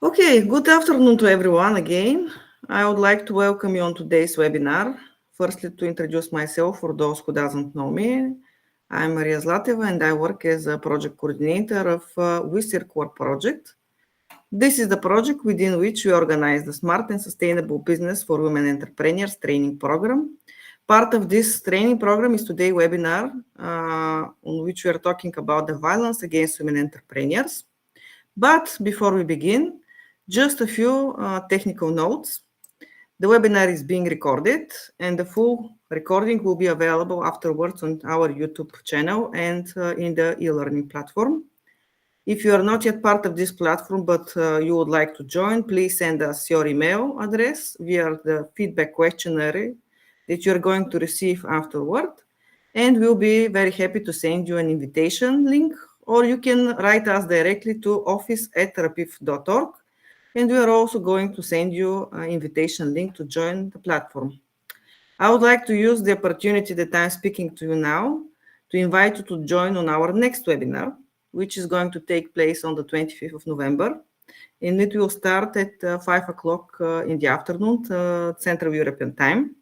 Okay, good afternoon to everyone again. I would like to welcome you on today's webinar. Firstly, to introduce myself for those who doesn't know me. I'm Maria Zlateva and I work as a project coordinator of WE.Circular project. This is the project within which we organize the Smart and Sustainable Business for Women Entrepreneurs training program. Part of this training program is today's webinar on which we are talking about the violence against women entrepreneurs. But before we begin, just a few technical notes. The webinar is being recorded and the full recording will be available afterwards on our YouTube channel and in the e-learning platform. If you are not yet part of this platform, but you would like to join, please send us your email address via the feedback questionnaire that you are going to receive afterward. And we'll be very happy to send you an invitation link, or you can write us directly to office@rapif.org. And we are also going to send you an invitation link to join the platform. I would like to use the opportunity that I'm speaking to you now to invite you to join on our next webinar, which is going to take place on the 25th of November. And it will start at 5 o'clock in the afternoon, Central European time.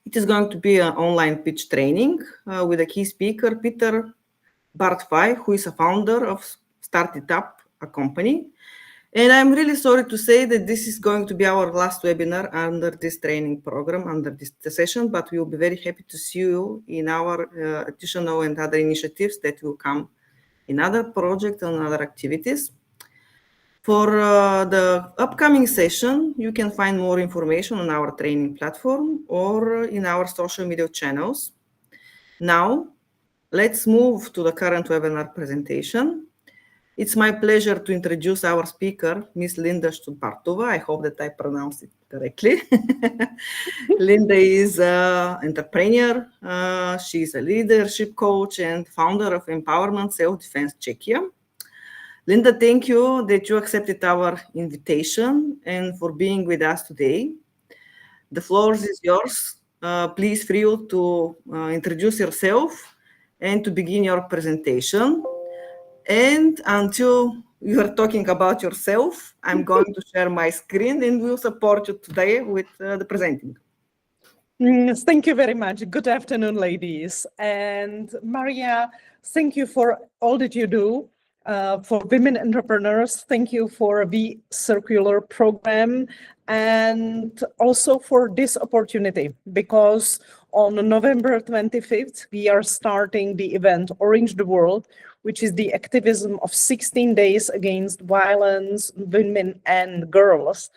It is going to be an online pitch training with a key speaker, Peter Bartvai, who is a founder of Start It Up, a company. And I'm really sorry to say that this is going to be our last webinar under this training program, under this session, but we will be very happy to see you in our additional and other initiatives that will come in other projects and other activities. For the upcoming session, you can find more information on our training platform or in our social media channels. Now, let's move to the current webinar presentation. It's my pleasure to introduce our speaker, Ms. Linda Štucbartová. I hope that I pronounced it correctly. Linda is an entrepreneur. She's a leadership coach and founder of Empowerment Self-Defense Czechia. Linda, thank you that you accepted our invitation and for being with us today. The floor is yours. Please feel to introduce yourself and to begin your presentation. And until you are talking about yourself, I'm going to share my screen and we'll support you today with the presenting. Thank you very much. Good afternoon, ladies. And Maria, thank you for all that you do for women entrepreneurs. Thank you for the WE.Circular program and also for this opportunity, because on November 25th, we are starting the event Orange the World, which is the activism of 16 days against violence, women and girls.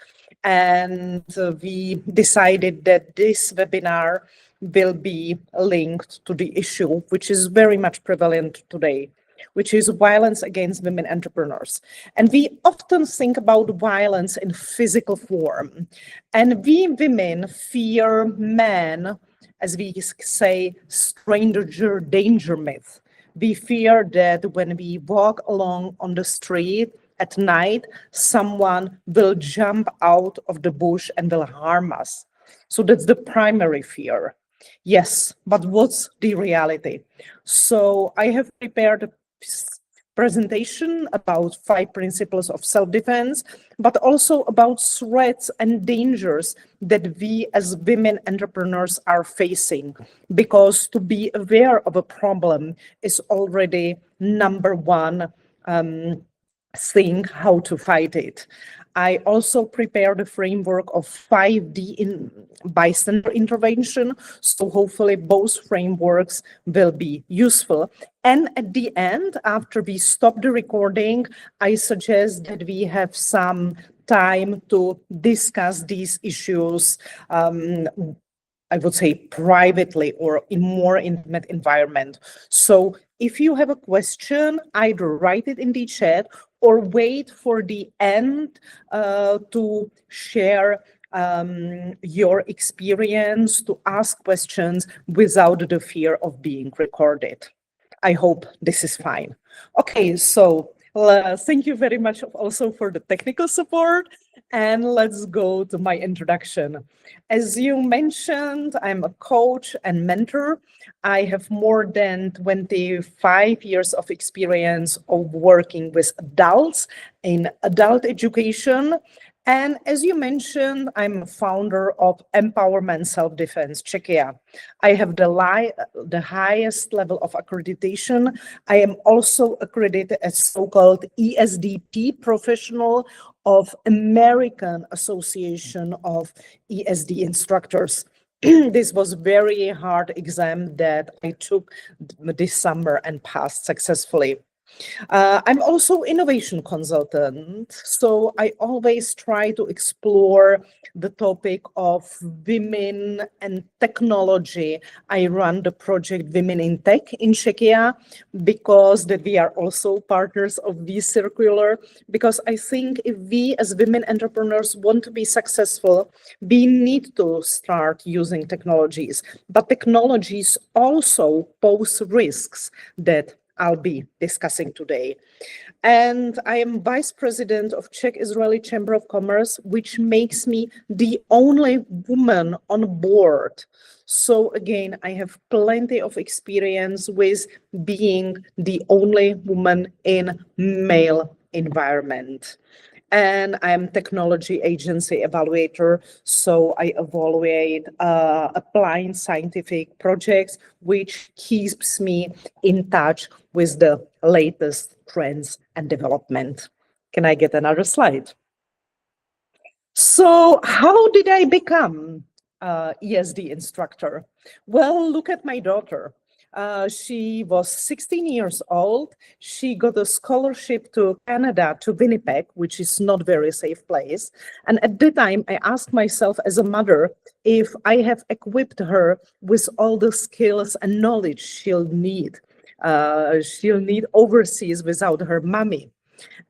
And we decided that this webinar will be linked to the issue, which is very much prevalent today, which is violence against women entrepreneurs. And we often think about violence in physical form. And we women fear men, as we say, stranger danger myth. We fear that when we walk along on the street at night, someone will jump out of the bush and will harm us. So that's the primary fear. Yes, but what's the reality? So I have prepared a presentation about 5 principles of self-defense, but also about threats and dangers that we as women entrepreneurs are facing, because to be aware of a problem is already number one thing how to fight it. I also prepared a framework of 5D in bystander intervention, so hopefully both frameworks will be useful. And at the end, after we stop the recording, I suggest that we have some time to discuss these issues, I would say privately or in more intimate environment. So if you have a question, either write it in the chat or wait for the end to share your experience, to ask questions without the fear of being recorded. I hope this is fine. Okay, so thank you very much also for the technical support. And let's go to my introduction. As you mentioned, I'm a coach and mentor. I have more than 25 years of experience of working with adults in adult education. And as you mentioned, I'm a founder of Empowerment Self-Defense Czechia. I have the highest level of accreditation. I am also accredited as so-called ESDP professional of American Association of ESD Instructors. This was very hard exam that I took this summer and passed successfully. I'm also innovation consultant, so I always try to explore the topic of women and technology. I run the project Women in Tech in Czechia because that we are also partners of WE.Circular, because I think if we as women entrepreneurs want to be successful, we need to start using technologies, but technologies also pose risks that I'll be discussing today. And I am Vice President of Czech-Israeli Chamber of Commerce, which makes me the only woman on board. So again, I have plenty of experience with being the only woman in male environment. And I'm technology agency evaluator, so I evaluate applying scientific projects, which keeps me in touch with the latest trends and development. Can I get another slide? So how did I become ESD instructor? Well, look at my daughter. She was 16 years old. She got a scholarship to Canada, to Winnipeg, which is not very safe place. And at the time, I asked myself as a mother if I have equipped her with all the skills and knowledge she'll need overseas without her mommy.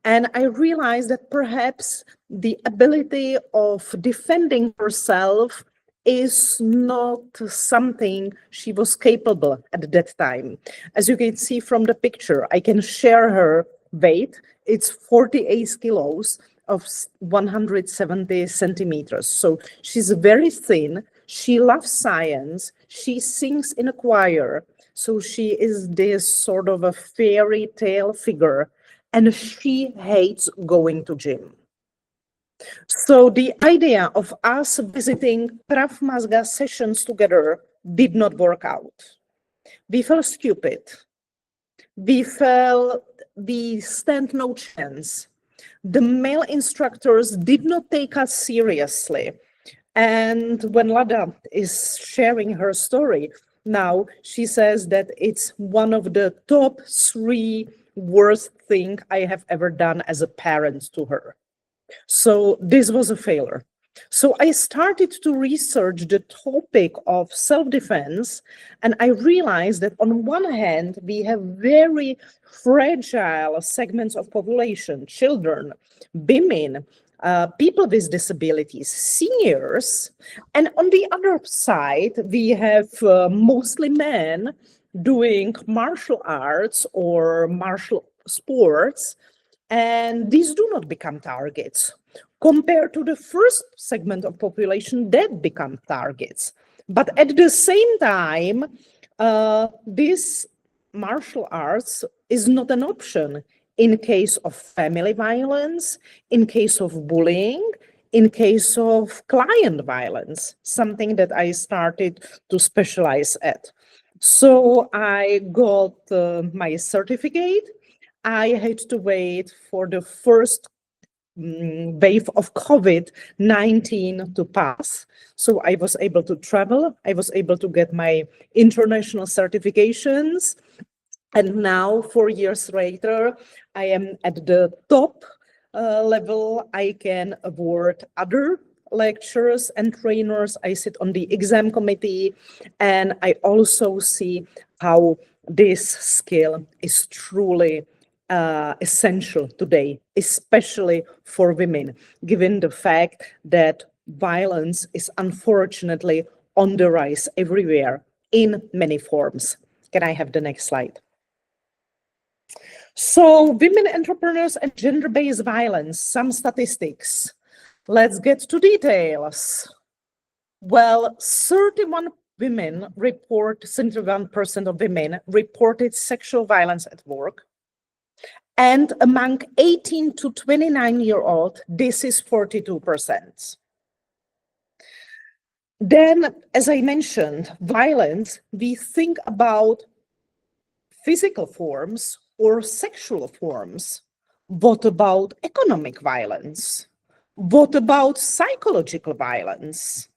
And I realized that perhaps the ability of defending herself is not something she was capable at that time. As you can see from the picture, I can share her weight. It's 48 kilos of 170 centimeters. So she's very thin. She loves science. She sings in a choir. So she is this sort of a fairy tale figure, and she hates going to gym. So the idea of us visiting Krav Maga sessions together did not work out. We felt stupid. We felt we stand no chance. The male instructors did not take us seriously. And when Lada is sharing her story now, she says that it's one of the top 3 worst things I have ever done as a parent to her. So this was a failure. So I started to research the topic of self-defense, and I realized that on one hand, we have very fragile segments of population, children, women, people with disabilities, seniors, and on the other side, we have mostly men doing martial arts or martial sports, and these do not become targets compared to the first segment of population that become targets. But at the same time, this martial arts is not an option in case of family violence, in case of bullying, in case of client violence, something that I started to specialize at. So I got my certificate. I had to wait for the first wave of COVID-19 to pass. So I was able to travel. I was able to get my international certifications. And now, 4 years later, I am at the top level. I can award other lecturers and trainers. I sit on the exam committee, and I also see how this skill is truly essential today, especially for women, given the fact that violence is unfortunately on the rise everywhere in many forms. Can I have the next slide? So women entrepreneurs and gender-based violence, some statistics. Let's get to details. Well, 31% of women reported sexual violence at work. And among 18 to 29-year-old, this is 42%. Then, as I mentioned, violence, we think about physical forms or sexual forms. What about economic violence? What about psychological violence?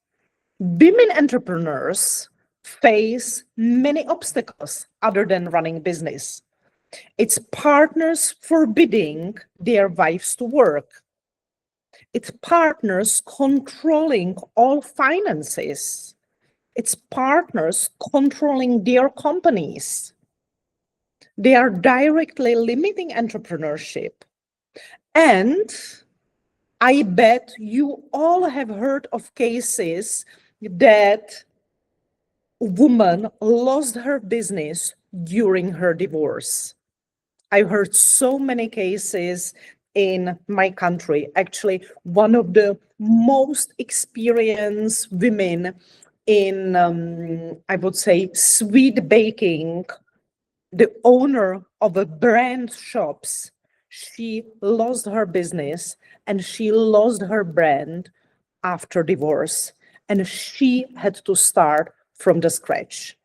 Women entrepreneurs face many obstacles other than running business. It's partners forbidding their wives to work. It's partners controlling all finances. It's partners controlling their companies. They are directly limiting entrepreneurship. And I bet you all have heard of cases that a woman lost her business during her divorce. I heard so many cases in my country. Actually, one of the most experienced women in, I would say, sweet baking, the owner of a brand shops, she lost her business and she lost her brand after divorce, and she had to start from the scratch.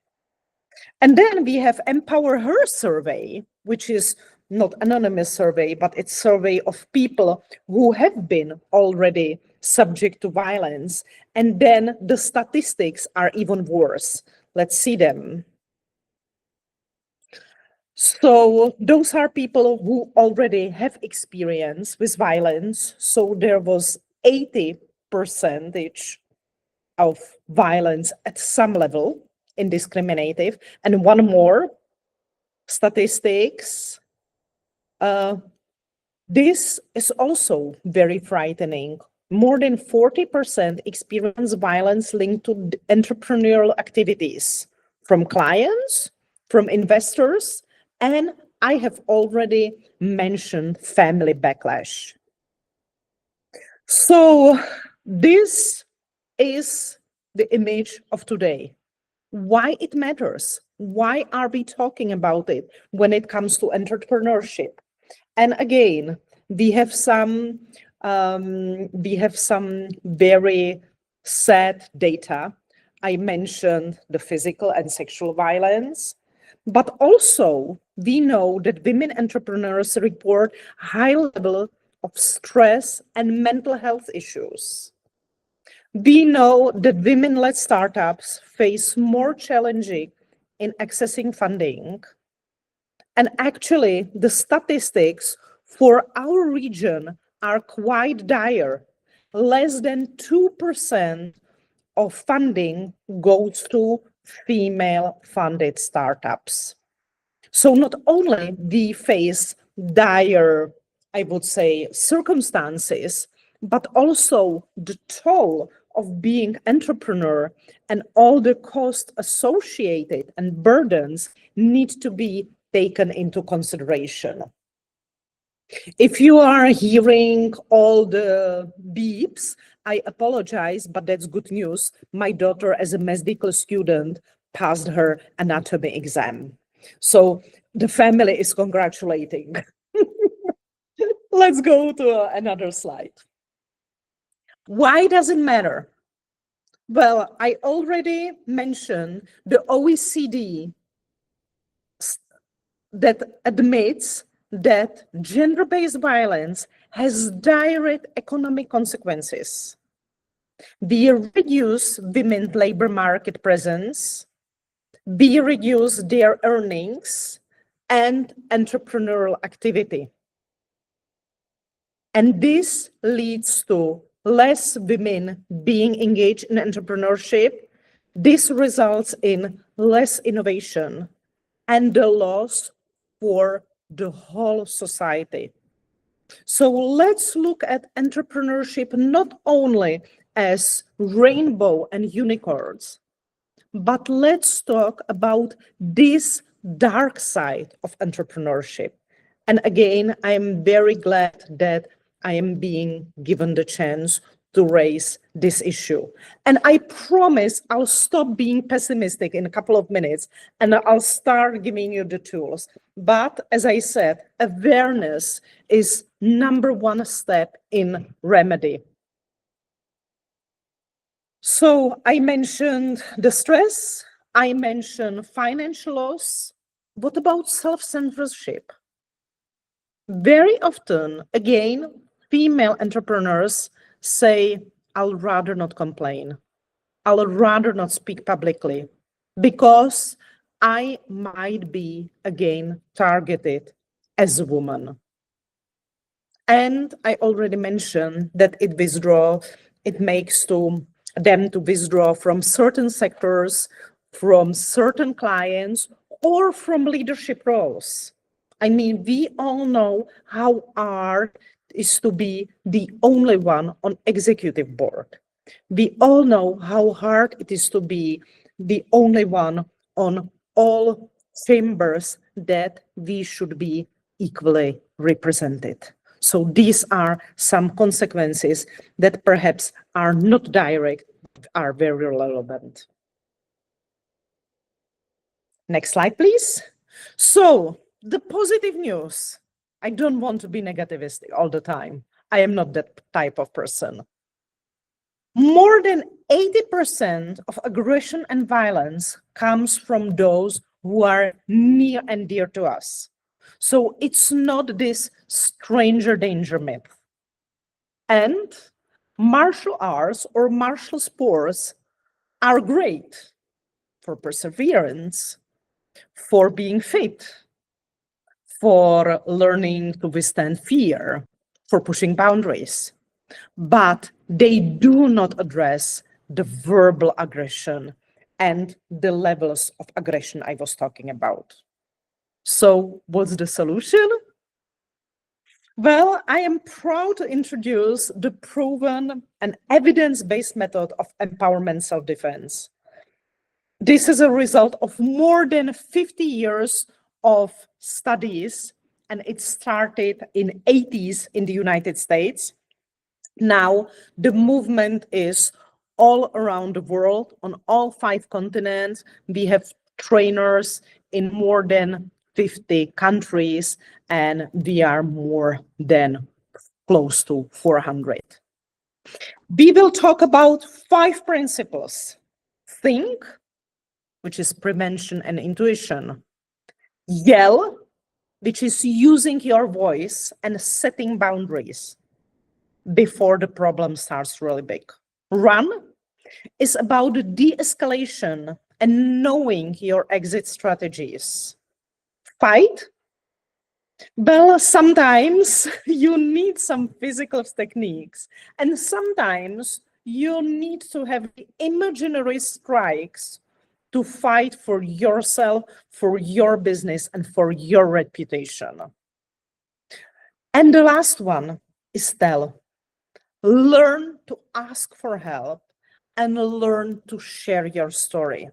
And then we have Empower Her survey, which is not anonymous survey, but it's survey of people who have been already subject to violence. And then the statistics are even worse. Let's see them. So those are people who already have experience with violence. So there was 80% of violence at some level in discriminative. And one more statistics. This is also very frightening. More than 40% experience violence linked to entrepreneurial activities from clients, from investors, and I have already mentioned family backlash. So this is the image of today. Why it matters? Why are we talking about it when it comes to entrepreneurship? And again, we have some very sad data. I mentioned the physical and sexual violence, but also we know that women entrepreneurs report high level of stress and mental health issues. We know that women-led startups face more challenging in accessing funding. And actually, the statistics for our region are quite dire. Less than 2% of funding goes to female-funded startups. So not only we face dire, I would say, circumstances, but also the toll of being entrepreneur and all the costs associated and burdens need to be taken into consideration. If you are hearing all the beeps, I apologize, but that's good news. My daughter, as a medical student, passed her anatomy exam. So the family is congratulating. Let's go to another slide. Why does it matter? Well, I already mentioned the OECD that admits that gender-based violence has direct economic consequences. We reduce women's labor market presence, we reduce their earnings and entrepreneurial activity. And this leads to less women being engaged in entrepreneurship. This results in less innovation and the loss for the whole society. So let's look at entrepreneurship not only as rainbow and unicorns, but let's talk about this dark side of entrepreneurship. And again, I'm very glad that I am being given the chance to raise this issue. And I promise I'll stop being pessimistic in a couple of minutes and I'll start giving you the tools. But as I said, awareness is #1 step in remedy. So I mentioned the stress, I mentioned financial loss. What about self-censorship? Very often, again, female entrepreneurs say, I'll rather not complain. I'll rather not speak publicly because I might be again targeted as a woman. And I already mentioned that it makes them to withdraw from certain sectors, from certain clients, or from leadership roles. I mean, we all know how hard it is to be the only one on executive board. We all know how hard it is to be the only one on all chambers that we should be equally represented. So these are some consequences that perhaps are not direct, but are very relevant. Next slide, please. So the positive news. I don't want to be negativistic all the time. I am not that type of person. More than 80% of aggression and violence comes from those who are near and dear to us. So it's not this stranger danger myth. And martial arts or martial sports are great for perseverance, for being fit, for learning to withstand fear, for pushing boundaries. But they do not address the verbal aggression and the levels of aggression I was talking about. So what's the solution? Well, I am proud to introduce the proven and evidence-based method of empowerment self-defense. This is a result of more than 50 years of studies, and it started in the 80s in the United States. Now, the movement is all around the world, on all 5 continents. We have trainers in more than 50 countries, and we are more than close to 400. We will talk about 5 principles. Think, which is prevention and intuition. Yell, which is using your voice and setting boundaries before the problem starts really big. Run is about de-escalation and knowing your exit strategies. Fight, well, sometimes you need some physical techniques, and sometimes you need to have imaginary strikes to fight for yourself, for your business, and for your reputation. And the last one is tell. Learn to ask for help and learn to share your story.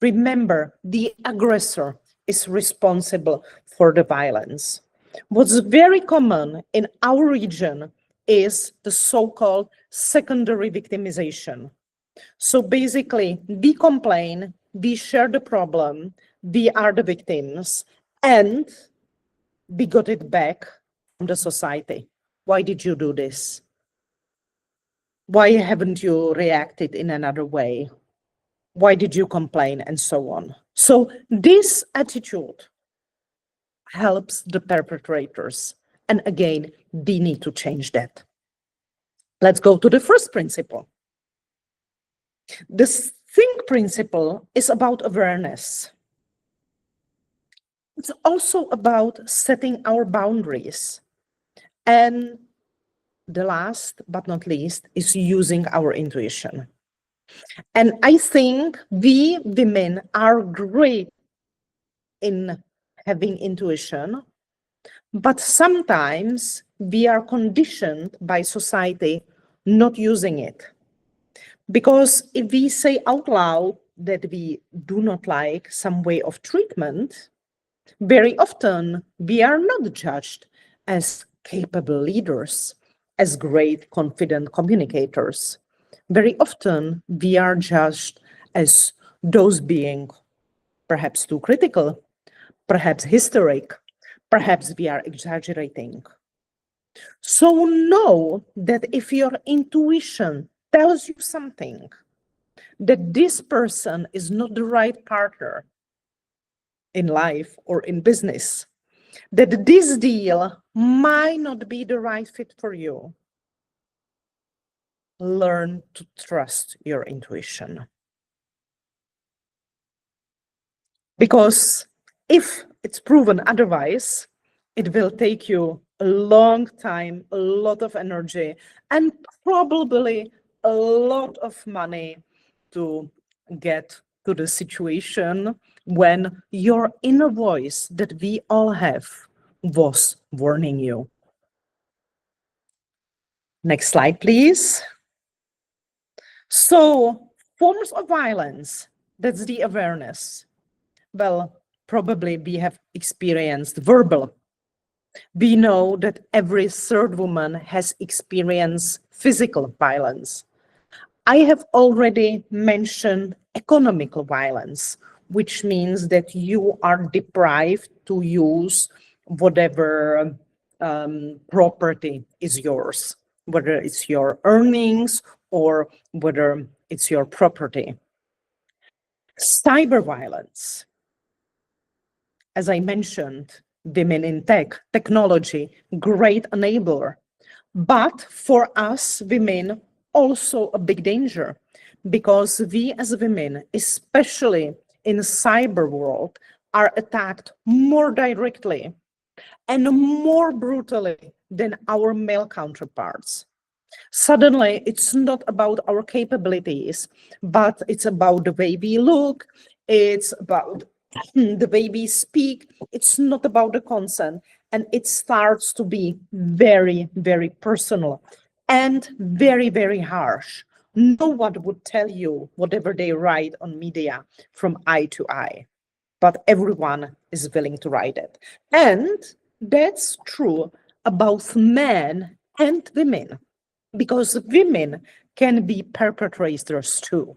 Remember, the aggressor is responsible for the violence. What's very common in our region is the so-called secondary victimization. So basically, we complain, we share the problem, we are the victims, and we got it back from the society. Why did you do this? Why haven't you reacted in another way? Why did you complain? And so on. So this attitude helps the perpetrators. And again, we need to change that. Let's go to the first principle. The think principle is about awareness. It's also about setting our boundaries. And the last but not least is using our intuition. And I think we women are great in having intuition, but sometimes we are conditioned by society not using it. Because if we say out loud that we do not like some way of treatment, very often we are not judged as capable leaders, as great, confident communicators. Very often, we are judged as those being perhaps too critical, perhaps hysteric, perhaps we are exaggerating. So know that if your intuition tells you something, that this person is not the right partner in life or in business, that this deal might not be the right fit for you, learn to trust your intuition. Because if it's proven otherwise, it will take you a long time, a lot of energy, and probably a lot of money to get to the situation when your inner voice that we all have was warning you. Next slide, please. So, forms of violence, that's the awareness. Well, probably we have experienced verbal. We know that every third woman has experienced physical violence. I have already mentioned economical violence, which means that you are deprived to use whatever property is yours, whether it's your earnings or whether it's your property. Cyber violence. As I mentioned, women in technology, great enabler. But for us women, also a big danger, because we as women, especially in the cyber world, are attacked more directly and more brutally than our male counterparts. Suddenly, it's not about our capabilities, but it's about the way we look, it's about the way we speak, it's not about the consent, and it starts to be very, very personal and very, very harsh. No one would tell you whatever they write on media from eye to eye, but everyone is willing to write it. And that's true about men and women, because women can be perpetrators too.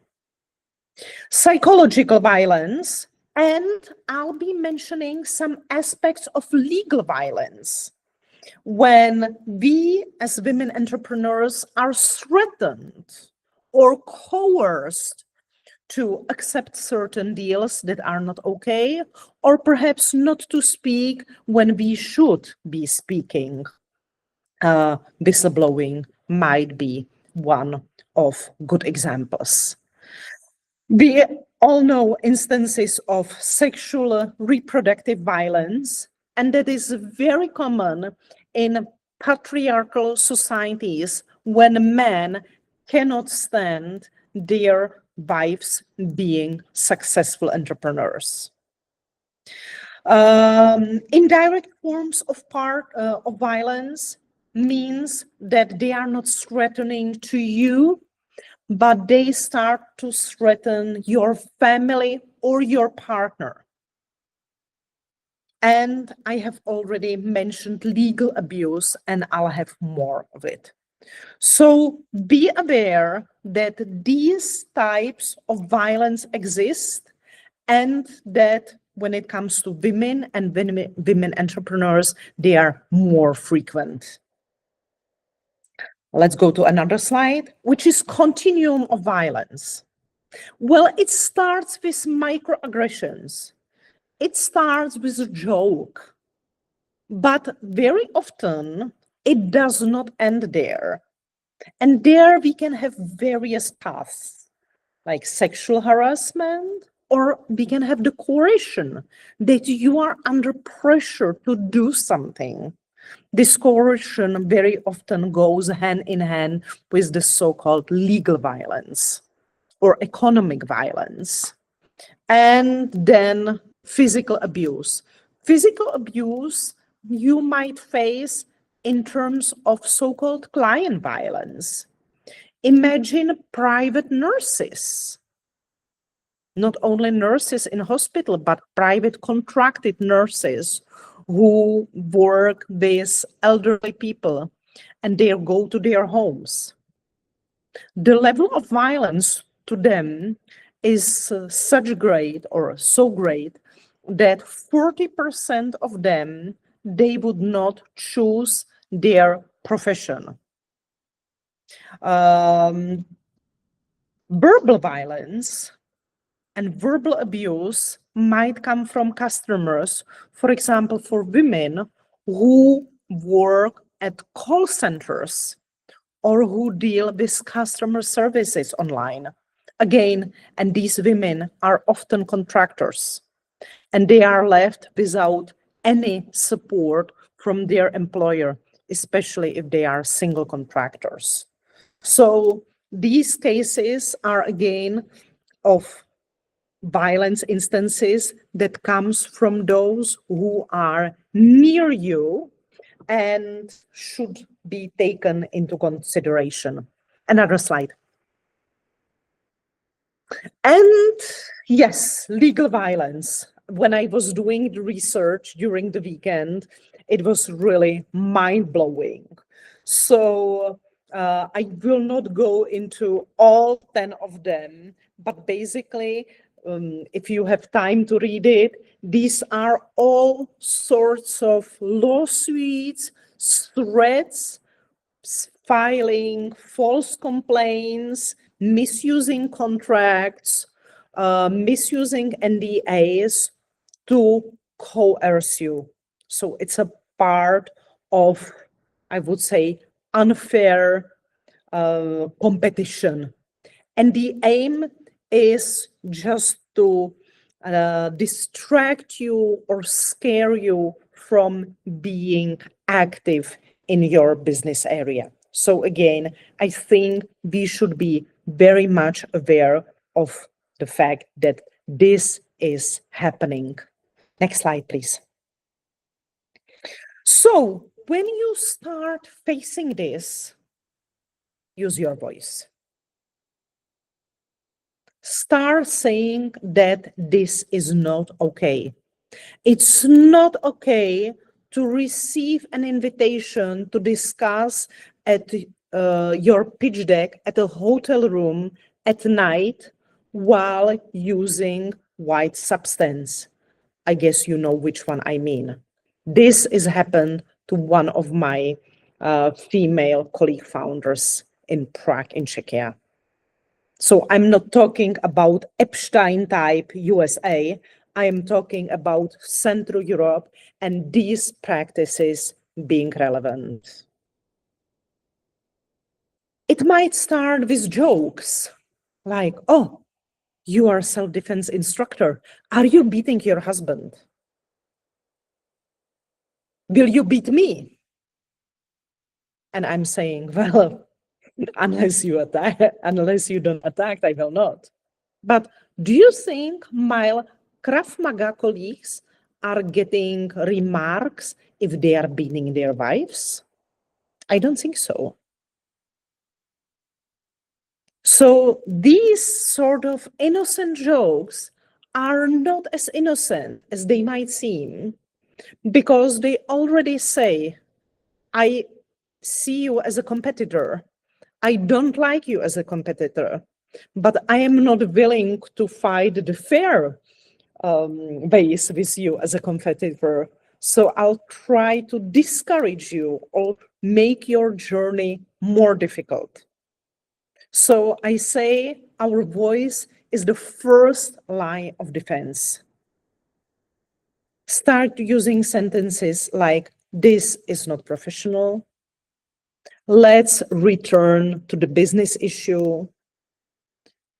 Psychological violence, and I'll be mentioning some aspects of legal violence. When we as women entrepreneurs are threatened or coerced to accept certain deals that are not okay, or perhaps not to speak when we should be speaking, whistleblowing might be one of good examples. We all know instances of sexual reproductive violence, and that is very common in patriarchal societies when men cannot stand their wives being successful entrepreneurs. Indirect forms of violence means that they are not threatening to you, but they start to threaten your family or your partner. And I have already mentioned legal abuse, and I'll have more of it. So be aware that these types of violence exist, and that when it comes to women and women entrepreneurs, they are more frequent. Let's go to another slide, which is continuum of violence. Well, it starts with microaggressions. It starts with a joke, but very often it does not end there. And there we can have various paths, like sexual harassment, or we can have the coercion that you are under pressure to do something. This coercion very often goes hand in hand with the so-called legal violence or economic violence. And then physical abuse. Physical abuse you might face in terms of so-called client violence. Imagine private nurses. Not only nurses in hospital, but private contracted nurses who work with elderly people, and they go to their homes. The level of violence to them is such great or so great that 40% of them, they would not choose their profession. Verbal violence and verbal abuse might come from customers, for example, for women who work at call centers or who deal with customer services online. Again, and these women are often contractors, and they are left without any support from their employer, especially if they are single contractors. So these cases are again of violence instances that comes from those who are near you and should be taken into consideration. Another slide. And yes, legal violence. When I was doing the research during the weekend, it was really mind-blowing. So I will not go into all 10 of them, but basically, if you have time to read it, these are all sorts of lawsuits, threats, filing false complaints, misusing contracts, misusing NDAs to coerce you. So it's a part of, I would say, unfair competition. And the aim is just to distract you or scare you from being active in your business area. So again, I think we should be very much aware of the fact that this is happening. Next slide, please. So when you start facing this, use your voice. Start saying that this is not okay. It's not okay to receive an invitation to discuss at your pitch deck at a hotel room at night while using white substance. I guess you know which one I mean. This has happened to one of my female colleague founders in Prague, in Czechia. So I'm not talking about Epstein type USA. I am talking about Central Europe and these practices being relevant. It might start with jokes like, oh, you are a self-defense instructor. Are you beating your husband? Will you beat me? And I'm saying, well, unless you don't attack, I will not. But do you think my Krav Maga colleagues are getting remarks if they are beating their wives? I don't think so. So these sort of innocent jokes are not as innocent as they might seem, because they already say, I see you as a competitor. I don't like you as a competitor, but I am not willing to fight the fair ways with you as a competitor. So I'll try to discourage you or make your journey more difficult. So I say our voice is the first line of defense. Start using sentences like, this is not professional. Let's return to the business issue.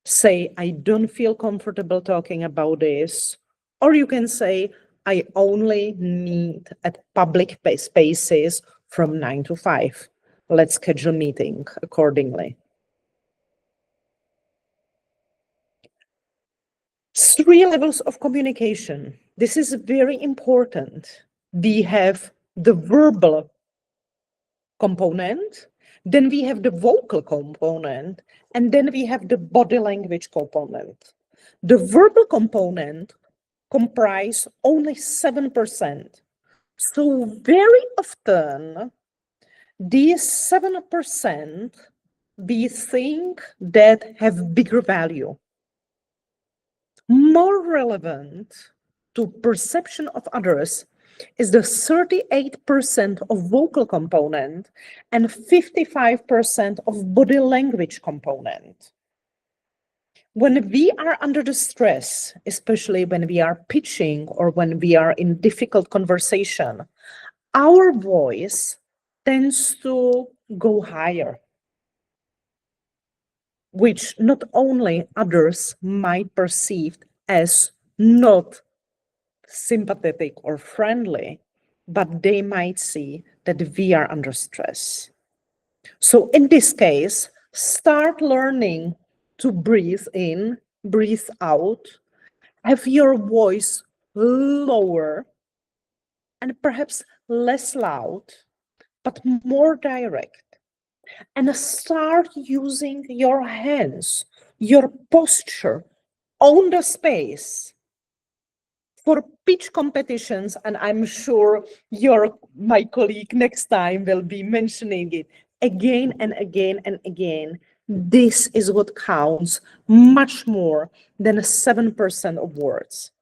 Say, I don't feel comfortable talking about this. Or you can say, I only meet at public spaces from 9 to 5. Let's schedule a meeting accordingly. 3 levels of communication. This is very important. We have the verbal component, then we have the vocal component, and then we have the body language component. The verbal component comprises only 7%. So very often These 7% we think that have bigger value. More relevant to perception of others is the 38% of vocal component and 55% of body language component. When we are under the stress, especially when we are pitching or when we are in difficult conversation, our voice tends to go higher, which not only others might perceive as not sympathetic or friendly, but they might see that we are under stress. So in this case, start learning to breathe in, breathe out, have your voice lower and perhaps less loud, but more direct. And start using your hands, your posture on the space. For pitch competitions, and I'm sure my colleague next time will be mentioning it again and again and again, this is what counts much more than 7% of words.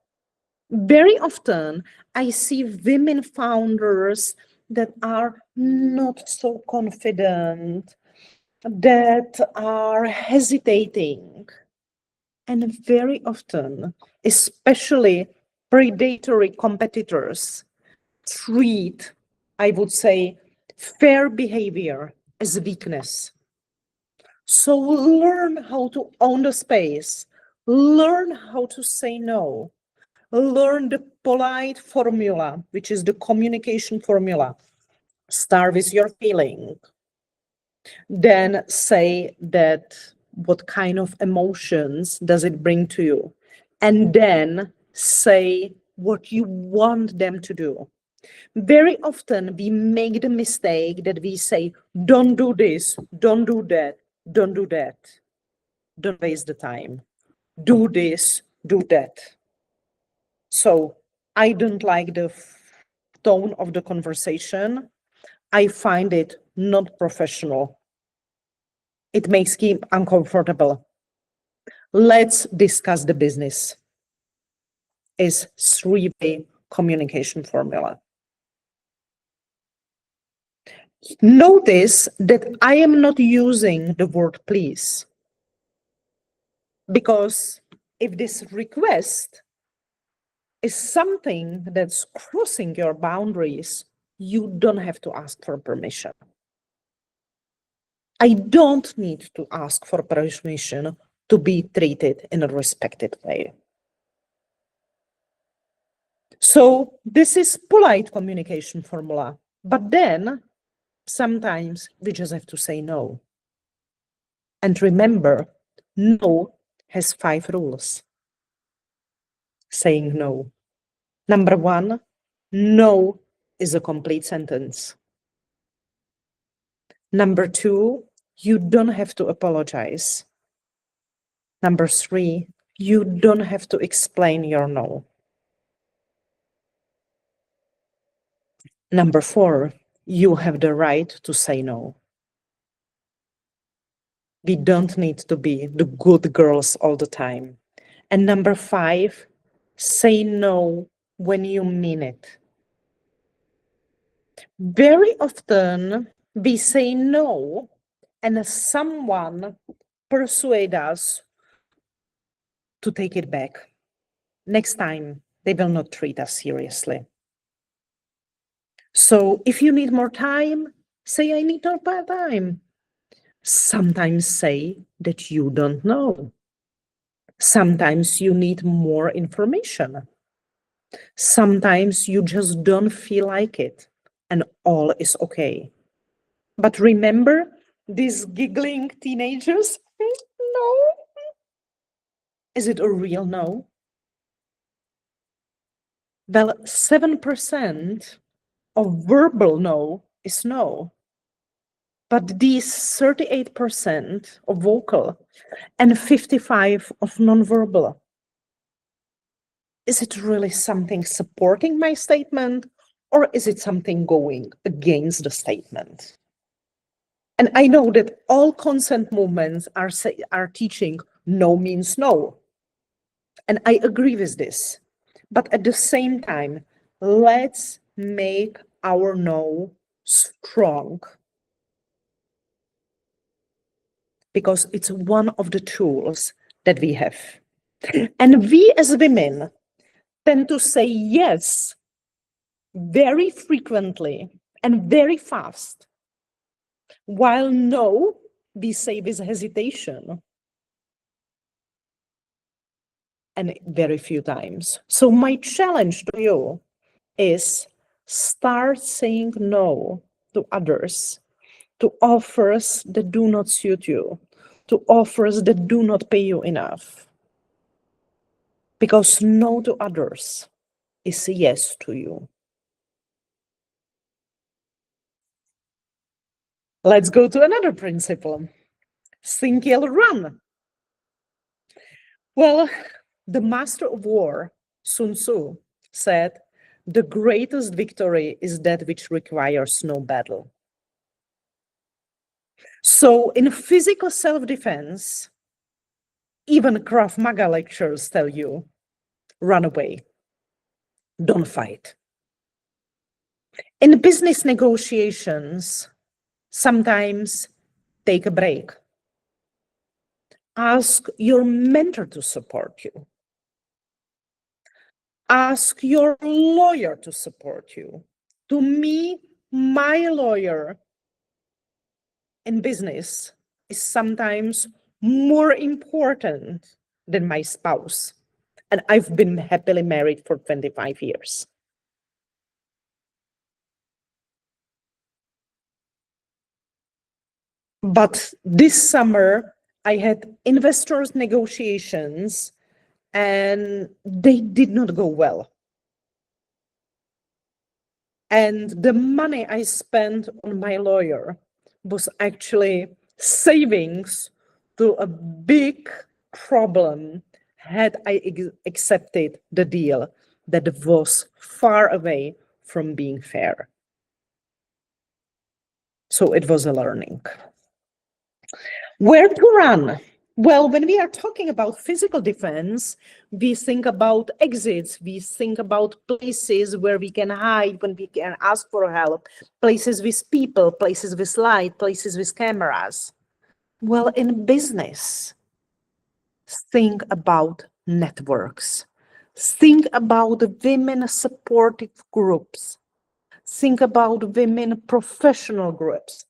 Very often, I see women founders that are not so confident, that are hesitating. And very often, especially predatory competitors, treat, I would say, fair behavior as weakness. So learn how to own the space, learn how to say no, learn the polite formula, which is the communication formula. Start with your feeling. Then say that what kind of emotions does it bring to you? And then say what you want them to do. Very often we make the mistake that we say, don't do this, don't do that, don't do that. Don't waste the time. Do this, do that. So I don't like the tone of the conversation. I find it not professional. It makes me uncomfortable. Let's discuss the business. Is three-way communication formula. Notice that I am not using the word please, because if this request is something that's crossing your boundaries, you don't have to ask for permission. I don't need to ask for permission to be treated in a respected way. So this is polite communication formula, but then sometimes we just have to say no. And remember, no has 5 rules. Saying no. Number 1, no is a complete sentence. Number 2, you don't have to apologize. Number 3, you don't have to explain your no. Number 4, you have the right to say no. We don't need to be the good girls all the time. And number 5, say no when you mean it. Very often we say no and someone persuades us to take it back. Next time, they will not treat us seriously. So if you need more time, say I need more time. Sometimes say that you don't know. Sometimes you need more information. Sometimes you just don't feel like it, and all is okay. But remember, these giggling teenagers, no. Is it a real no? Well, 7% of verbal no is no. But these 38% of vocal and 55% of nonverbal, is it really something supporting my statement, or is it something going against the statement? And I know that all consent movements are teaching no means no. And I agree with this. But at the same time, let's make our no strong. Because it's one of the tools that we have. And we as women tend to say yes very frequently and very fast, while no, we say with hesitation and very few times. So my challenge to you is start saying no to others, to offers that do not suit you, to offers that do not pay you enough. Because no to others is a yes to you. Let's go to another principle. Think, yell, run. Well, the master of war, Sun Tzu, said, the greatest victory is that which requires no battle. So in physical self-defense, even Krav Maga lectures tell you, run away, don't fight. In business negotiations, sometimes take a break. Ask your mentor to support you. Ask your lawyer to support you. To me, my lawyer in business is sometimes more important than my spouse. And I've been happily married for 25 years. But this summer, I had investors negotiations and they did not go well. And the money I spent on my lawyer was actually savings to a big problem had I accepted the deal that was far away from being fair. So it was a learning. Where to run? Well, when we are talking about physical defense, we think about exits, we think about places where we can hide when we can ask for help, places with people, places with light, places with cameras. Well, in business, think about networks, think about women supportive groups, think about women professional groups,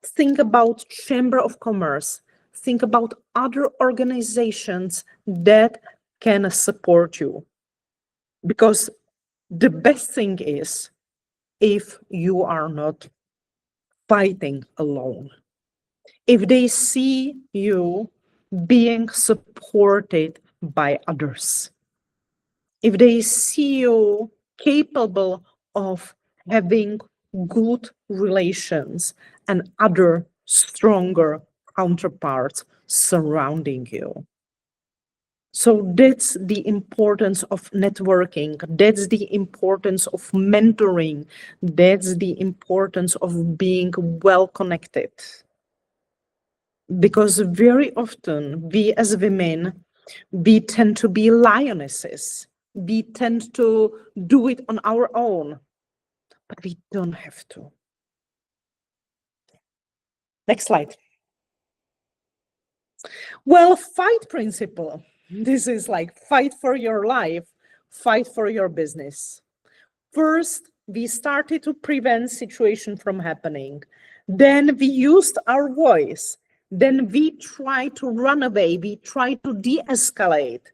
think about Chamber of Commerce, think about other organizations that can support you. Because the best thing is if you are not fighting alone. If they see you being supported by others. If they see you capable of having good relations and other stronger counterparts surrounding you. So that's the importance of networking. That's the importance of mentoring. That's the importance of being well connected. Because very often we as women, we tend to be lionesses. We tend to do it on our own, but we don't have to. Next slide. Well, fight principle. This is like fight for your life, fight for your business. First, we started to prevent situation from happening. Then we used our voice. Then we try to run away. We try to de-escalate.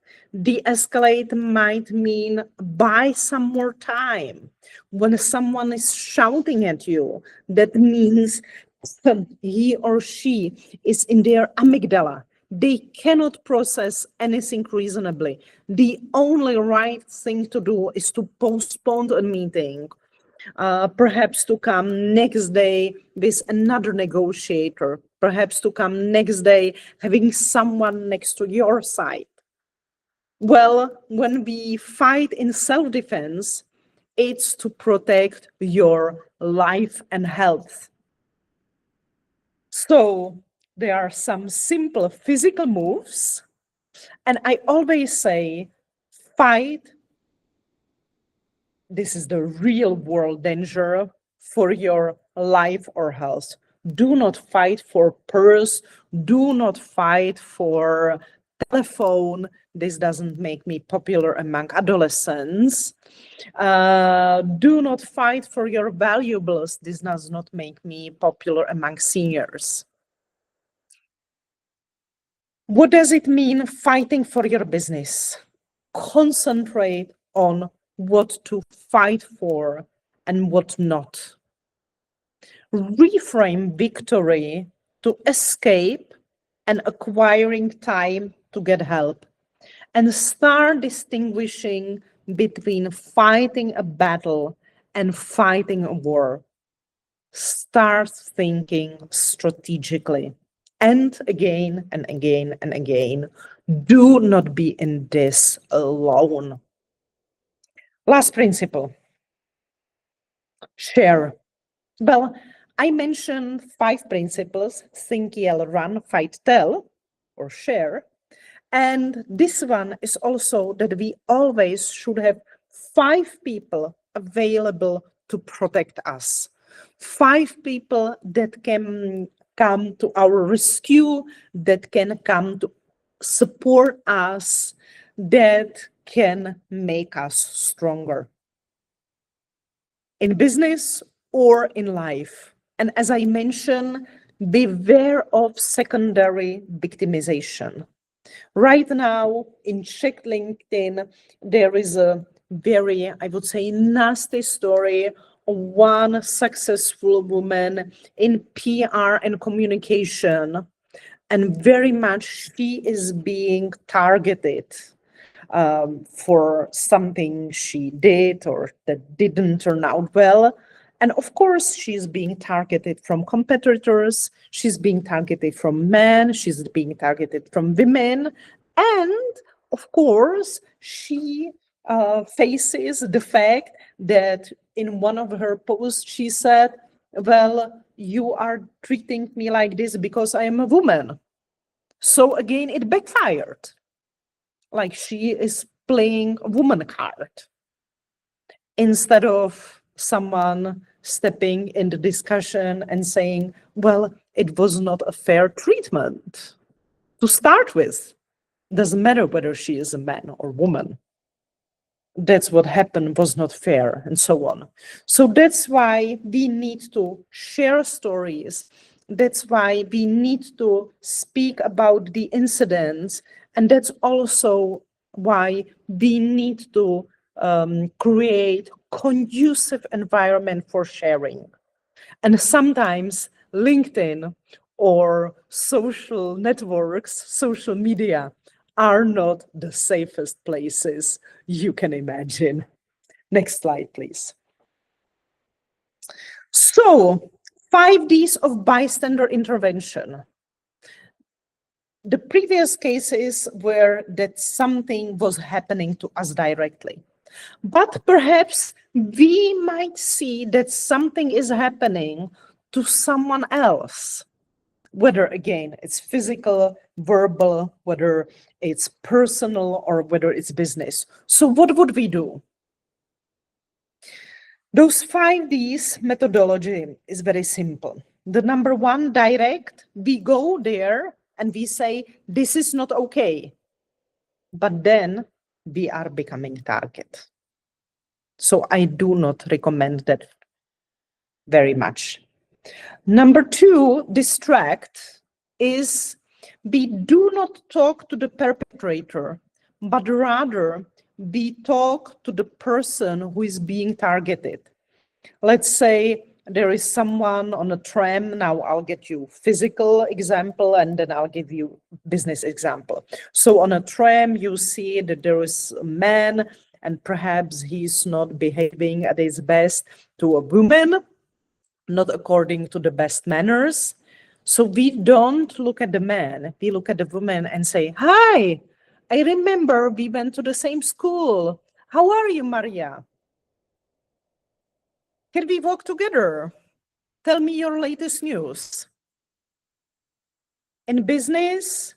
De-escalate might mean buy some more time. When someone is shouting at you, that means he or she is in their amygdala. They cannot process anything reasonably. The only right thing to do is to postpone a meeting, perhaps to come next day with another negotiator, perhaps to come next day having someone next to your side. Well, when we fight in self-defense, it's to protect your life and health. So there are some simple physical moves. And I always say, fight. This is the real world danger for your life or health. Do not fight for purse. Do not fight for telephone. This doesn't make me popular among adolescents. Do not fight for your valuables. This does not make me popular among seniors. What does it mean fighting for your business? Concentrate on what to fight for and what not. Reframe victory to escape and acquiring time to get help. And start distinguishing between fighting a battle and fighting a war. Start thinking strategically. And again and again and again, do not be in this alone. Last principle, share. Well, I mentioned 5 principles: think, yell, run, fight, tell, or share. And this one is also that we always should have 5 people available to protect us. 5 people that can come to our rescue, that can come to support us, that can make us stronger in business or in life. And as I mentioned, beware of secondary victimization. Right now in Czech LinkedIn, there is a very, I would say, nasty story of one successful woman in PR and communication, and very much she is being targeted for something she did or that didn't turn out well. And of course, she's being targeted from competitors, she's being targeted from men, she's being targeted from women. And of course, she faces the fact that in one of her posts, she said, well, you are treating me like this because I am a woman. So again, it backfired. Like she is playing a woman card instead of someone stepping in the discussion and saying, well, it was not a fair treatment to start with. Doesn't matter whether she is a man or woman. That's what happened was not fair, and so on. So that's why we need to share stories. That's why we need to speak about the incidents. And that's also why we need to create conducive environment for sharing. And sometimes LinkedIn or social networks, social media are not the safest places you can imagine. Next slide, please. So 5 Ds of bystander intervention. The previous cases were that something was happening to us directly. But perhaps we might see that something is happening to someone else, whether, again, it's physical, verbal, whether it's personal, or whether it's business. So what would we do? Those 5 Ds methodology is very simple. The number 1, direct, we go there and we say, this is not okay. But then we are becoming target. So I do not recommend that very much. Number 2, distract, is we do not talk to the perpetrator, but rather we talk to the person who is being targeted. Let's say there is someone on a tram. Now I'll get you physical example and then I'll give you business example. So on a tram, you see that there is a man and perhaps he's not behaving at his best to a woman, not according to the best manners. So we don't look at the man, we look at the woman and say, hi, I remember we went to the same school. How are you, Maria? Can we walk together? Tell me your latest news. In business,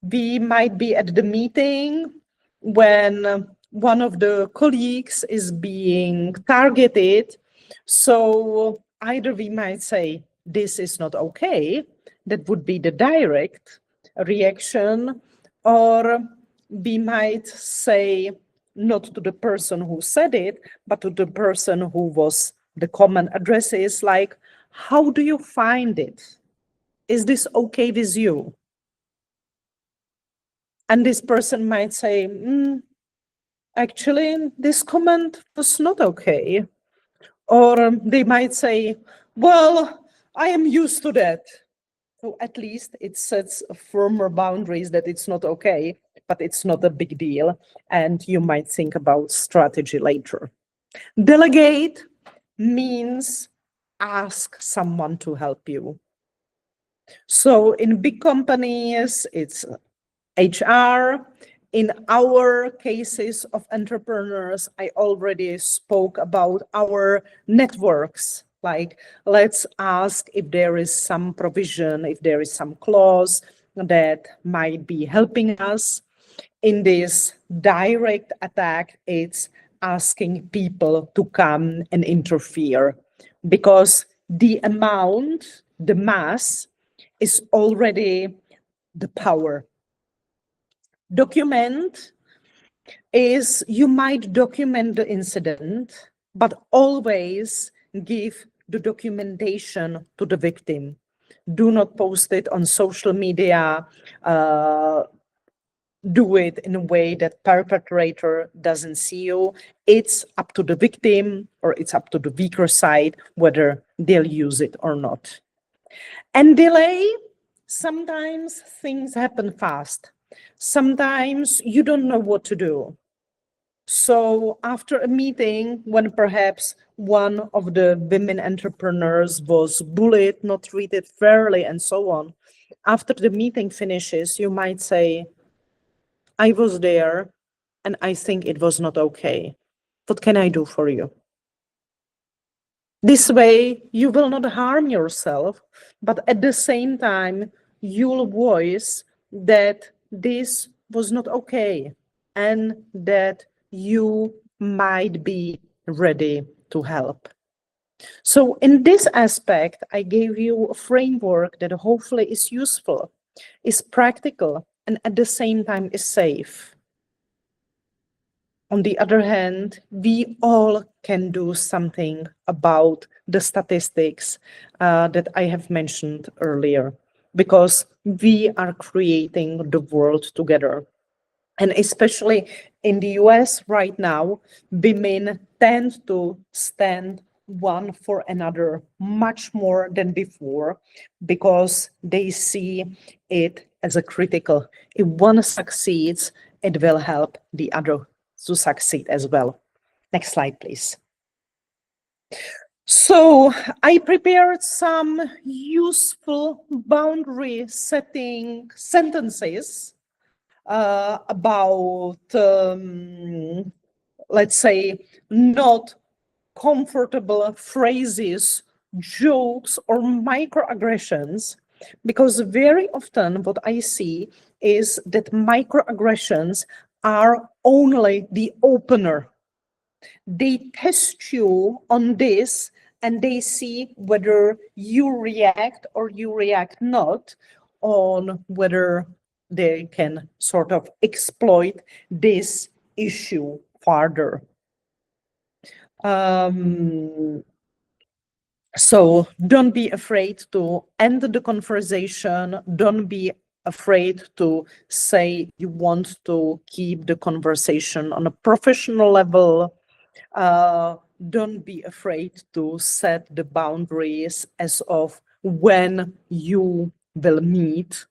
we might be at the meeting when one of the colleagues is being targeted. So either we might say, this is not okay, that would be the direct reaction, or we might say, not to the person who said it, but to the person who was the common address is like, how do you find it? Is this okay with you? And this person might say, actually, this comment was not okay. Or they might say, well, I am used to that. So at least it sets firmer boundaries that it's not okay, but it's not a big deal. And you might think about strategy later. Delegate means ask someone to help you. So in big companies, it's HR. In our cases of entrepreneurs, I already spoke about our networks. Like, let's ask if there is some provision, if there is some clause that might be helping us. In this direct attack, it's asking people to come and interfere because the amount, the mass, is already the power. Document is, you might document the incident, but always give the documentation to the victim. Do not post it on social media. Do it in a way that perpetrator doesn't see you. It's up to the victim, or it's up to the weaker side whether they'll use it or not. And delay, sometimes things happen fast. Sometimes you don't know what to do. So after a meeting, when perhaps one of the women entrepreneurs was bullied, not treated fairly, and so on, after the meeting finishes, you might say, I was there and I think it was not okay. What can I do for you? This way, you will not harm yourself, but at the same time, you'll voice that this was not okay and that you might be ready to help. So in this aspect, I gave you a framework that hopefully is useful, is practical, and at the same time is safe. On the other hand, we all can do something about the statistics that I have mentioned earlier, because we are creating the world together. And especially in the US right now, women tend to stand one for another much more than before, because they see it as a critical. If one succeeds, it will help the other to succeed as well. Next slide, please. So I prepared some useful boundary setting sentences about, let's say, not comfortable phrases, jokes, or microaggressions, because very often what I see is that microaggressions are only the opener. They test you on this and they see whether you react or you react not, on whether they can sort of exploit this issue further. So don't be afraid to end the conversation. Don't be afraid to say you want to keep the conversation on a professional level. Don't be afraid to set the boundaries as of when you will meet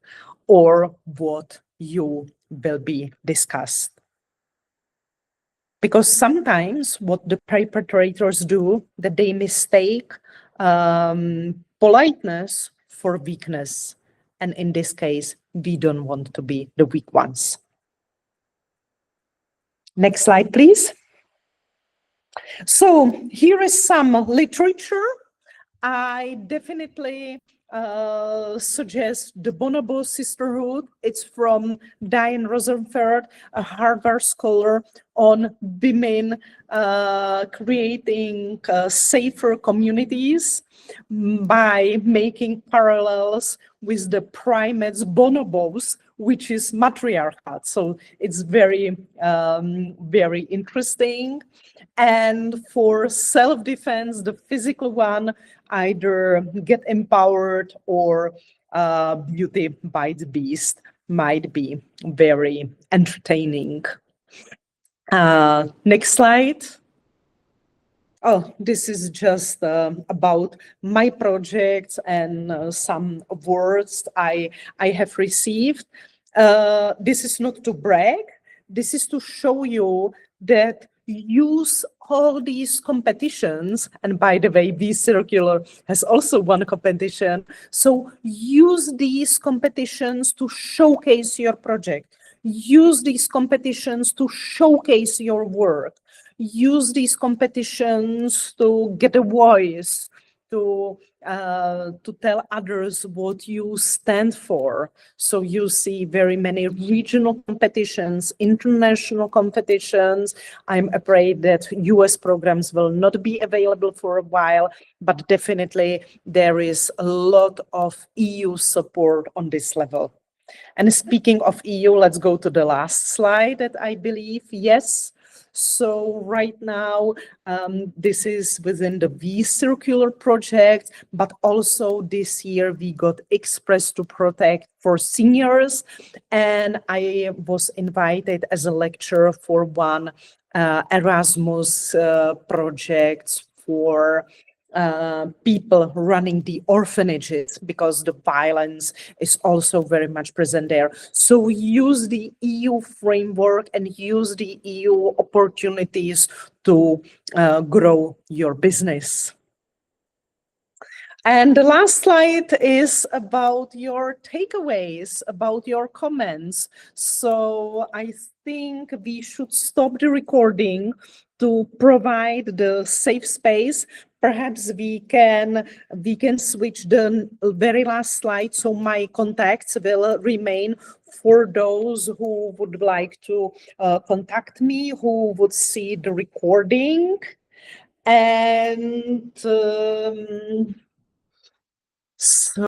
or what you will be discussed. Because sometimes what the perpetrators do, that they mistake politeness for weakness. And in this case, we don't want to be the weak ones. Next slide, please. So here is some literature. I definitely suggest the Bonobo Sisterhood. It's from Diane Rosenfeld, a Harvard scholar on women creating safer communities by making parallels with the primates bonobos, which is matriarchat. So it's very, very interesting. And for self-defense, the physical one, either get empowered or Beauty by the Beast might be very entertaining. Next slide. Oh, this is just about my projects and some awards I have received. This is not to brag. This is to show you that use all these competitions, and by the way, WE.Circular has also won a competition. So use these competitions to showcase your project. Use these competitions to showcase your work. Use these competitions to get a voice, to tell others what you stand for. So you see very many regional competitions, international competitions. I'm afraid that US programs will not be available for a while, but definitely there is a lot of EU support on this level. And speaking of EU, let's go to the last slide that I believe, yes. So right now, this is within the WE.Circular project, but also this year we got Express to Protect for seniors. And I was invited as a lecturer for one Erasmus project for people running the orphanages, because the violence is also very much present there. So use the EU framework and use the EU opportunities to grow your business. And the last slide is about your takeaways, about your comments. So I think we should stop the recording to provide the safe space. Perhaps we can switch the very last slide, so my contacts will remain for those who would like to contact me, who would see the recording. And so